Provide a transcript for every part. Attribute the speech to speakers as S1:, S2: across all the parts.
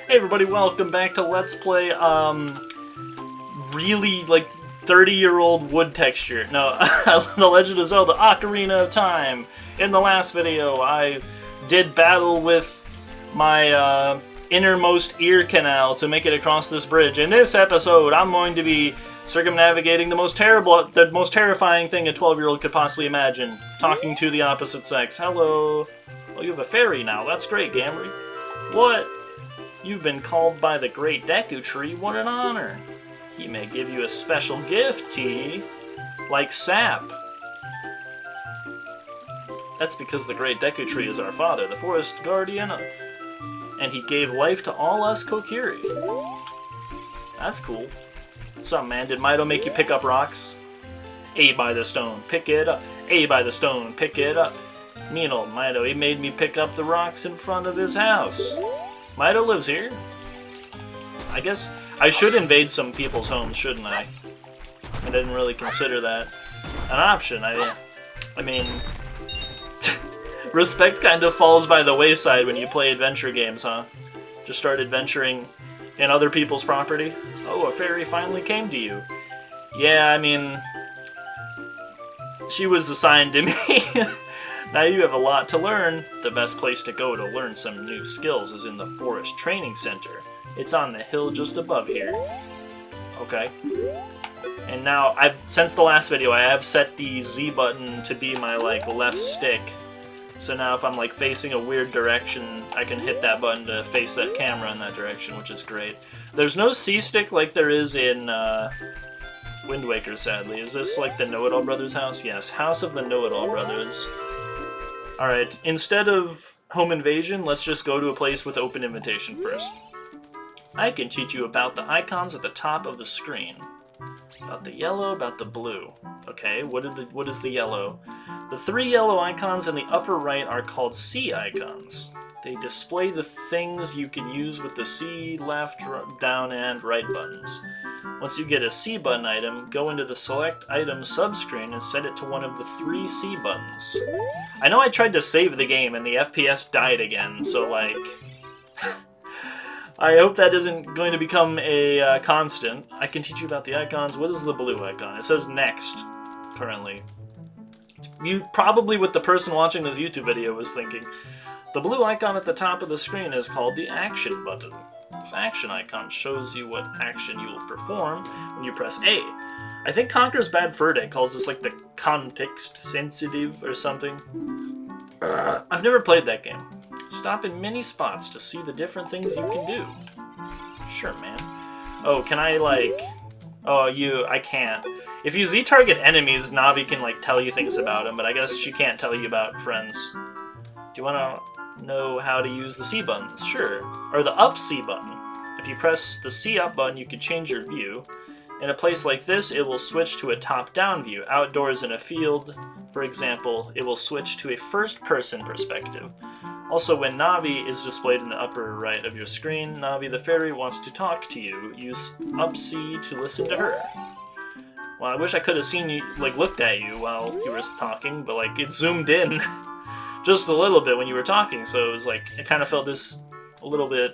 S1: Hey everybody, welcome back to Let's Play, really, like, 30-year-old wood texture. No, The Legend of Zelda Ocarina of Time. In the last video, I did battle with my, innermost ear canal to make it across this bridge. In this episode, I'm going to be circumnavigating the most terrifying thing a 12-year-old could possibly imagine. Talking to the opposite sex. Hello. Oh, you have a fairy now. That's great, Gamry. What? You've been called by the Great Deku Tree. What an honor. He may give you a special gift, Tee. Like sap. That's because the Great Deku Tree is our father, the forest guardian, and he gave life to all us Kokiri. That's cool. What's up, man? Did Mido make you pick up rocks? A by the stone, pick it up. A by the stone, pick it up. Mean old Mido, he made me pick up the rocks in front of his house. Mido lives here. I guess I should invade some people's homes, shouldn't I? I didn't really consider that an option. I mean, respect kind of falls by the wayside when you play adventure games, huh? Just start adventuring in other people's property. Oh, a fairy finally came to you. Yeah, I mean, she was assigned to me. Now you have a lot to learn. The best place to go to learn some new skills is in the Forest Training Center. It's on the hill just above here. Okay. And now, since the last video, I have set the Z button to be my, like, left stick. So now if I'm, like, facing a weird direction, I can hit that button to face that camera in that direction, which is great. There's no C stick like there is in, Wind Waker, sadly. Is this, like, the Know-It-All Brothers house? Yes, House of the Know-It-All Brothers. Alright, instead of home invasion, let's just go to a place with open invitation first. I can teach you about the icons at the top of the screen. About the yellow, about the blue. Okay, what is the yellow? The three yellow icons in the upper right are called C icons. They display the things you can use with the C, left, down, and right buttons. Once you get a C button item, go into the Select Item subscreen and set it to one of the three C buttons. I know I tried to save the game and the FPS died again, so like... I hope that isn't going to become a constant. I can teach you about the icons. What is the blue icon? It says next, currently. You probably, with the person watching this YouTube video, was thinking, the blue icon at the top of the screen is called the action button. This action icon shows you what action you will perform when you press A. I think Conker's Bad Fur Day calls this like the context sensitive or something. I've never played that game. Stop in many spots to see the different things you can do. Sure, man. Oh, can I, like... Oh, I can't. If you Z-target enemies, Navi can, like, tell you things about them, but I guess she can't tell you about friends. Do you want to know how to use the C buttons? Sure. Or the up C button. If you press the C up button, you can change your view. In a place like this, it will switch to a top-down view. Outdoors in a field, for example, it will switch to a first-person perspective. Also, when Navi is displayed in the upper right of your screen, Navi the fairy wants to talk to you. Use up C to listen to her. Well, I wish I could have seen you, like, looked at you while you were talking, but, like, it zoomed in just a little bit when you were talking, so it was, like, it kind of felt a little bit,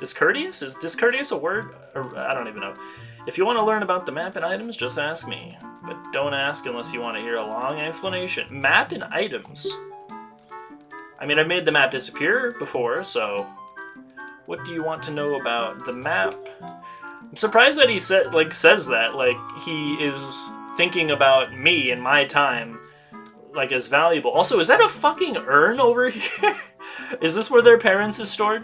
S1: discourteous? Is discourteous a word? Or, I don't even know. If you want to learn about the map and items, just ask me. But don't ask unless you want to hear a long explanation. Map and items? I mean, I've made the map disappear before, so... What do you want to know about the map? I'm surprised that he says that. Like, he is thinking about me and my time, like, as valuable. Also, is that a fucking urn over here? Is this where their parents is stored?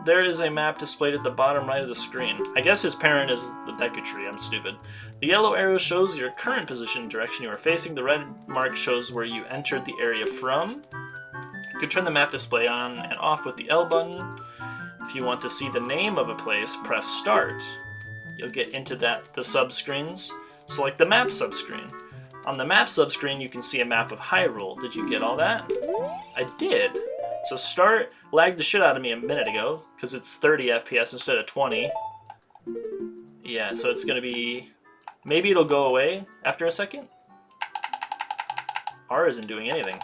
S1: There is a map displayed at the bottom right of the screen. I guess his parent is the Deku Tree, I'm stupid. The yellow arrow shows your current position and direction you are facing. The red mark shows where you entered the area from. You can turn the map display on and off with the L button. If you want to see the name of a place, press Start. You'll get into the subscreens. Select the map subscreen. On the map subscreen, you can see a map of Hyrule. Did you get all that? I did. So Start lagged the shit out of me a minute ago, because it's 30 FPS instead of 20. Yeah, so it's going to be... Maybe it'll go away after a second? R isn't doing anything.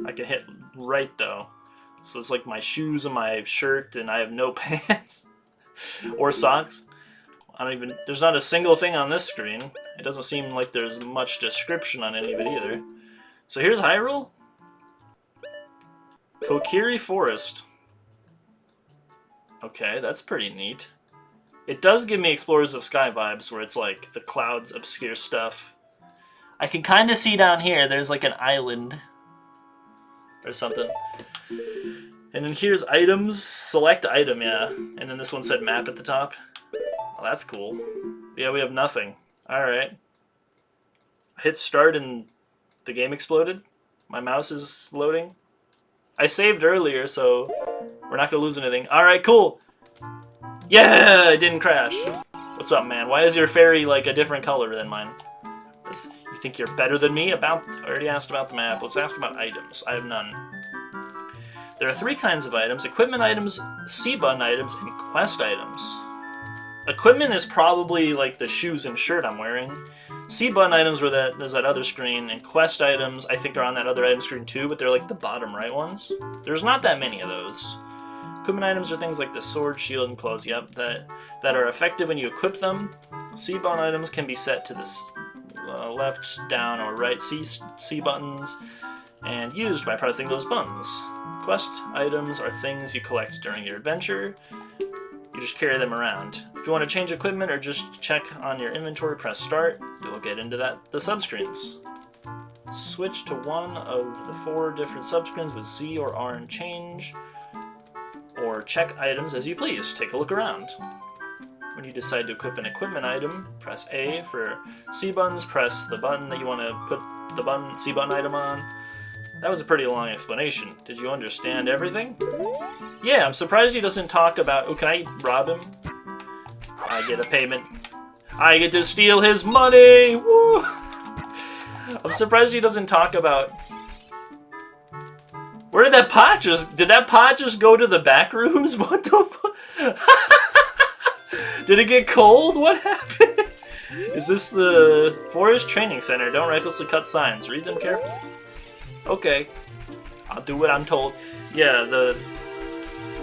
S1: I can hit right, though. So it's like my shoes and my shirt, and I have no pants or socks. I don't even. There's not a single thing on this screen. It doesn't seem like there's much description on any of it either. So here's Hyrule. Kokiri Forest. Okay, that's pretty neat. It does give me Explorers of Sky vibes, where it's like the clouds obscure stuff. I can kind of see down here, there's like an island or something. And then here's items, select item, yeah. And then this one said map at the top. Oh, that's cool. Yeah, we have nothing. Alright. I hit start and the game exploded. My mouse is loading. I saved earlier, so we're not gonna lose anything. Alright, cool! Yeah, it didn't crash. What's up, man? Why is your fairy like a different color than mine? You think you're better than me? I already asked about the map. Let's ask about items. I have none. There are 3 kinds of items: equipment items, C-button items, and quest items. Equipment is probably like the shoes and shirt I'm wearing. C-button items were there's that other screen, and quest items I think are on that other item screen too, but they're like the bottom right ones. There's not that many of those. Equipment items are things like the sword, shield, and clothes, yep, that are effective when you equip them. C-button items can be set to this left, down, or right C buttons, and used by pressing those buttons. Quest items are things you collect during your adventure. You just carry them around. If you want to change equipment or just check on your inventory, press start. You'll get into the subscreens. Switch to one of the 4 different subscreens with Z or R and change, or check items as you please. Take a look around. When you decide to equip an equipment item, press A. For C buttons, press the button that you want to put the C button item on. That was a pretty long explanation. Did you understand everything? Yeah, I'm surprised he doesn't talk about... Oh, can I rob him? I get a payment. I get to steal his money! Woo! I'm surprised he doesn't talk about... Where did that pot just... Did that pot just go to the back rooms? What the fuck? Did it get cold? What happened? Is this the Forest Training Center? Don't recklessly cut signs. Read them carefully. Okay. I'll do what I'm told. Yeah, I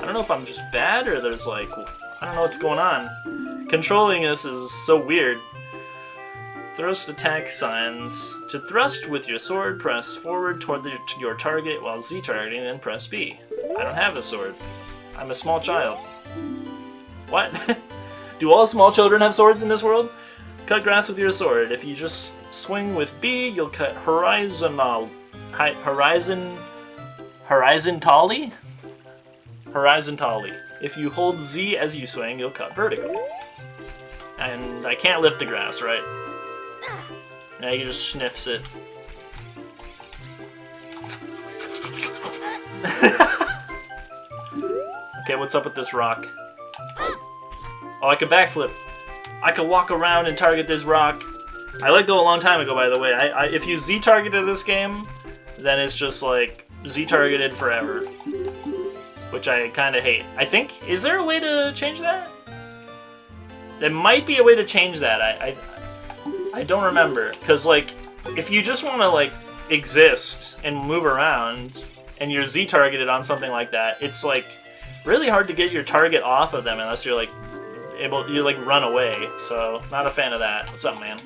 S1: don't know if I'm just bad or there's like... I don't know what's going on. Controlling this is so weird. Thrust attack signs. To thrust with your sword, press forward toward your target while Z targeting, then press B. I don't have a sword. I'm a small child. What? Do all small children have swords in this world? Cut grass with your sword. If you just swing with B, you'll cut horizontally. Horizontally. If you hold Z as you swing, you'll cut vertically. And I can't lift the grass, right? Now he just sniffs it. Okay, what's up with this rock? Oh, I can backflip. I can walk around and target this rock. I let go a long time ago, by the way. If you Z-targeted this game, then it's just like Z-targeted forever. Which I kind of hate. I think, is there a way to change that? There might be a way to change that. I don't remember. Because, like, if you just want to, like, exist and move around, and you're Z-targeted on something like that, it's, like, really hard to get your target off of them unless you're, like, you like run away. So, not a fan of that. What's up, man?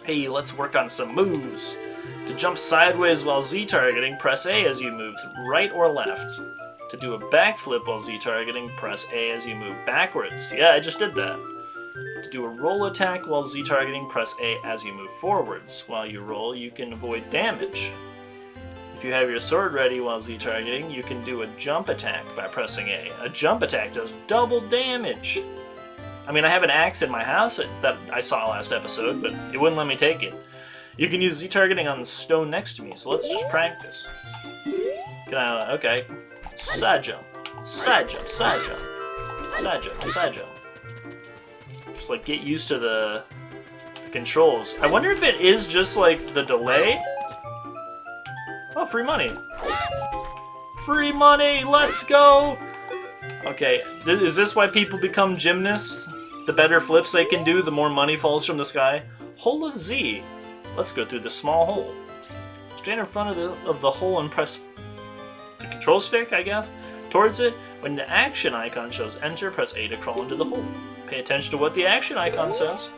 S1: Hey, let's work on some moves. To jump sideways while Z-targeting, press A as you move right or left. To do a backflip while Z-targeting, press A as you move backwards. Yeah, I just did that. To do a roll attack while Z-targeting, press A as you move forwards. While you roll, you can avoid damage. If you have your sword ready while Z-targeting, you can do a jump attack by pressing A. A jump attack does double damage. I mean, I have an axe in my house that I saw last episode, but it wouldn't let me take it. You can use Z-targeting on the stone next to me, so let's just practice. Can I... Okay. Side jump. Side jump. Side jump. Side jump. Side jump. Just, like, get used to the controls. I wonder if it is just, like, the delay? Oh, free money. Free money! Let's go! Okay, is this why people become gymnasts? The better flips they can do, the more money falls from the sky? Hole of Z. Let's go through the small hole. Stand in front of the hole and press the control stick, I guess, towards it. When the action icon shows enter, press A to crawl into the hole. Pay attention to what the action icon says.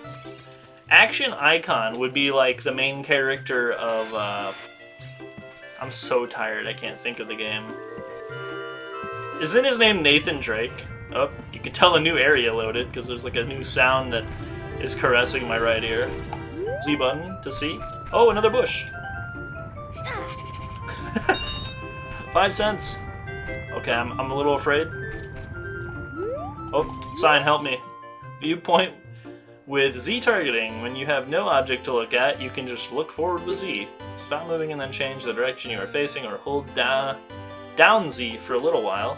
S1: Action icon would be like the main character of, I'm so tired, I can't think of the game. Isn't his name Nathan Drake? Oh, you can tell a new area loaded, because there's like a new sound that is caressing my right ear. Z button to see. Oh, another bush. 5 cents. Okay, I'm a little afraid. Oh, sign, help me. Viewpoint with Z targeting. When you have no object to look at, you can just look forward with Z. Stop moving and then change the direction you are facing, or hold down Z for a little while.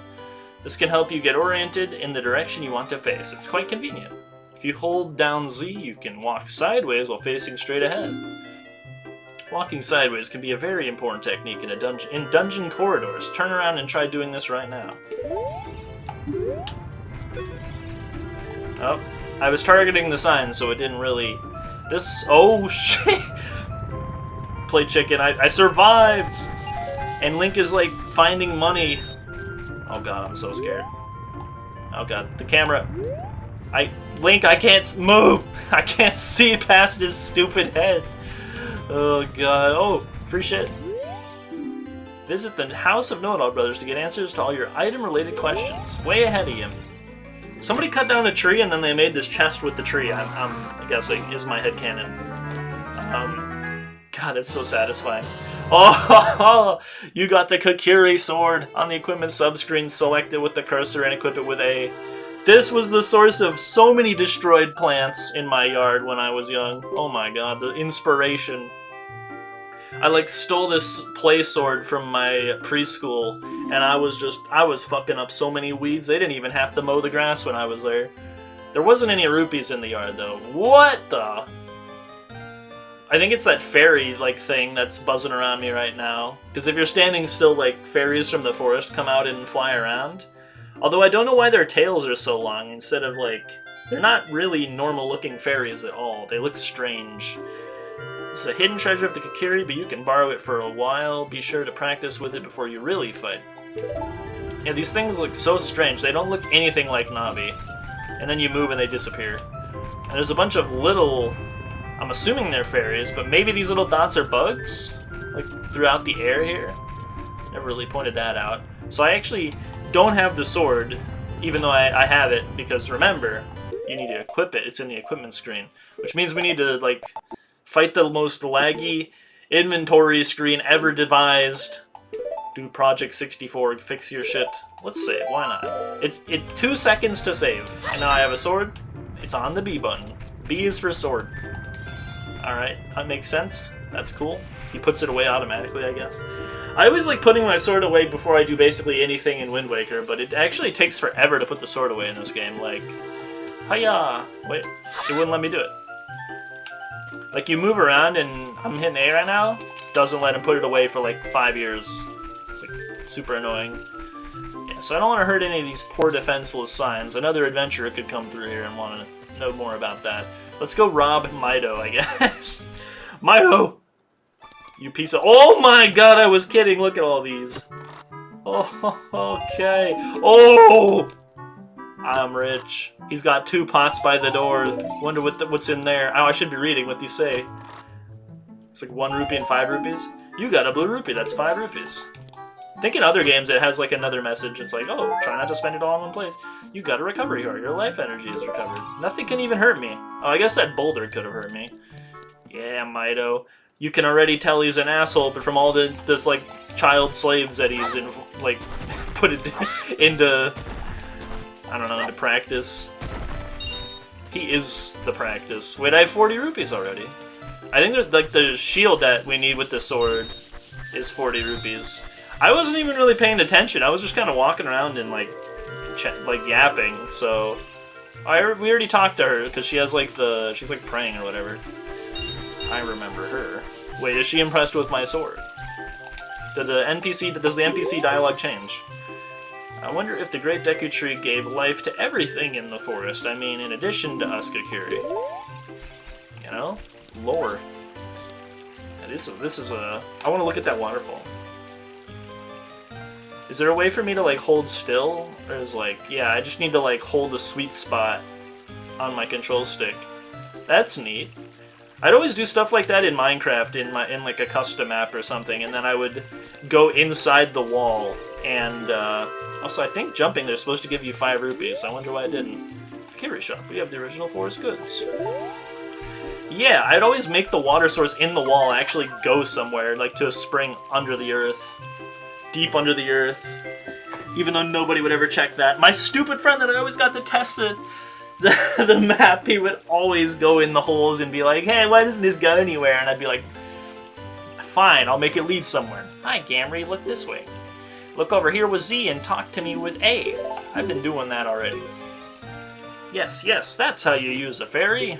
S1: This can help you get oriented in the direction you want to face. It's quite convenient. If you hold down Z, you can walk sideways while facing straight ahead. Walking sideways can be a very important technique in dungeon corridors. Turn around and try doing this right now. Oh, I was targeting the sign, so it didn't really... Oh, shit! Play chicken. I survived! And Link is, like, finding money. Oh god, I'm so scared. Oh god, the camera. Link, I can't move! I can't see past his stupid head. Oh god. Oh, free shit. Visit the House of Know-It-All Brothers to get answers to all your item-related questions. Way ahead of you. Somebody cut down a tree and then they made this chest with the tree. I'm guessing is my headcanon. God, it's so satisfying. Oh, you got the Kokiri sword on the equipment subscreen. Select it with the cursor and equip it with A. This was the source of so many destroyed plants in my yard when I was young. Oh my god, the inspiration. I like stole this play sword from my preschool, and I was fucking up so many weeds. They didn't even have to mow the grass when I was there. There wasn't any rupees in the yard though. What the? I think it's that fairy like thing that's buzzing around me right now. Because if you're standing still, like fairies from the forest come out and fly around. Although I don't know why their tails are so long instead of like... They're not really normal looking fairies at all. They look strange. This is a hidden treasure of the Kokiri, but you can borrow it for a while. Be sure to practice with it before you really fight. Yeah, these things look so strange. They don't look anything like Navi. And then you move and they disappear. And there's a bunch of little... I'm assuming they're fairies, but maybe these little dots are bugs? Like, throughout the air here? Never really pointed that out. So I actually don't have the sword, even though I have it, because remember, you need to equip it. It's in the equipment screen. Which means we need to, like, fight the most laggy inventory screen ever devised. Do Project 64, fix your shit. Let's save, why not? It's 2 seconds to save. And now I have a sword. It's on the B button. B is for sword. Alright, that makes sense. That's cool. He puts it away automatically, I guess. I always like putting my sword away before I do basically anything in Wind Waker, but it actually takes forever to put the sword away in this game. Like, hiya! Wait, it wouldn't let me do it. Like, you move around and I'm hitting A right now, doesn't let him put it away for like 5 years. It's like super annoying. Yeah, so I don't want to hurt any of these poor defenseless signs. Another adventurer could come through here and want to know more about that. Let's go rob Mido, I guess. Mido! You piece of... Oh my god, I was kidding. Look at all these. Oh, okay. Oh! I'm rich. He's got 2 pots by the door. Wonder what's in there. Oh, I should be reading what these say. It's like 1 rupee and 5 rupees. You got a blue rupee. That's 5 rupees. I think in other games it has like another message. It's like, oh, try not to spend it all in one place. You got a recovery heart. Your life energy is recovered. Nothing can even hurt me. Oh, I guess that boulder could have hurt me. Yeah, Mido. You can already tell he's an asshole, but from all this like child slaves that he's in, like put it into, I don't know, into practice. He is the practice. Wait, I have 40 rupees already. I think that like the shield that we need with the sword is 40 rupees. I wasn't even really paying attention. I was just kind of walking around and like yapping. So we already talked to her because she has like she's like praying or whatever. I remember her. Wait, is she impressed with my sword? Does the NPC dialogue change? I wonder if the Great Deku Tree gave life to everything in the forest. I mean, in addition to us, Kokiri. You know? Lore. This is a... I want to look at that waterfall. Is there a way for me to, like, hold still? Or is, like, yeah, I just need to, like, hold a sweet spot on my control stick. That's neat. I'd always do stuff like that in Minecraft, in like, a custom map or something, and then I would go inside the wall, and, also, I think jumping there's supposed to give you 5 rupees. I wonder why it didn't. Kokiri shop. We have the original forest goods. Yeah, I'd always make the water source in the wall actually go somewhere, like to a spring under the earth. Deep under the earth. Even though nobody would ever check that. My stupid friend that I always got to test the map, he would always go in the holes and be like, hey, why doesn't this go anywhere? And I'd be like, fine, I'll make it lead somewhere. Hi, Gamry, look this way. Look over here with Z and talk to me with A. I've been doing that already. Yes, yes, that's how you use a fairy.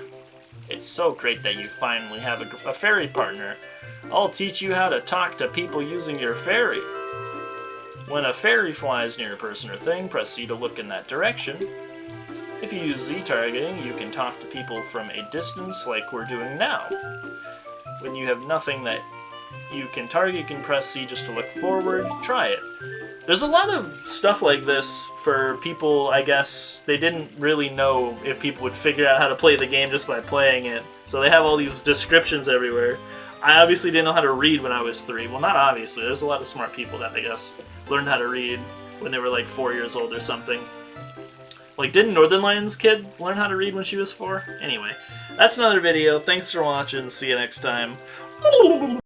S1: It's so great that you finally have a fairy partner. I'll teach you how to talk to people using your fairy. When a fairy flies near a person or thing, press C to look in that direction. If you use Z targeting, you can talk to people from a distance like we're doing now. When you have nothing that you can target, you can press C just to look forward. Try it. There's a lot of stuff like this for people, I guess, they didn't really know if people would figure out how to play the game just by playing it. So they have all these descriptions everywhere. I obviously didn't know how to read when I was 3. Well, not obviously. There's a lot of smart people that, I guess, learned how to read when they were like 4 years old or something. Like, didn't Northern Lions' kid learn how to read when she was 4? Anyway, that's another video. Thanks for watching. See you next time.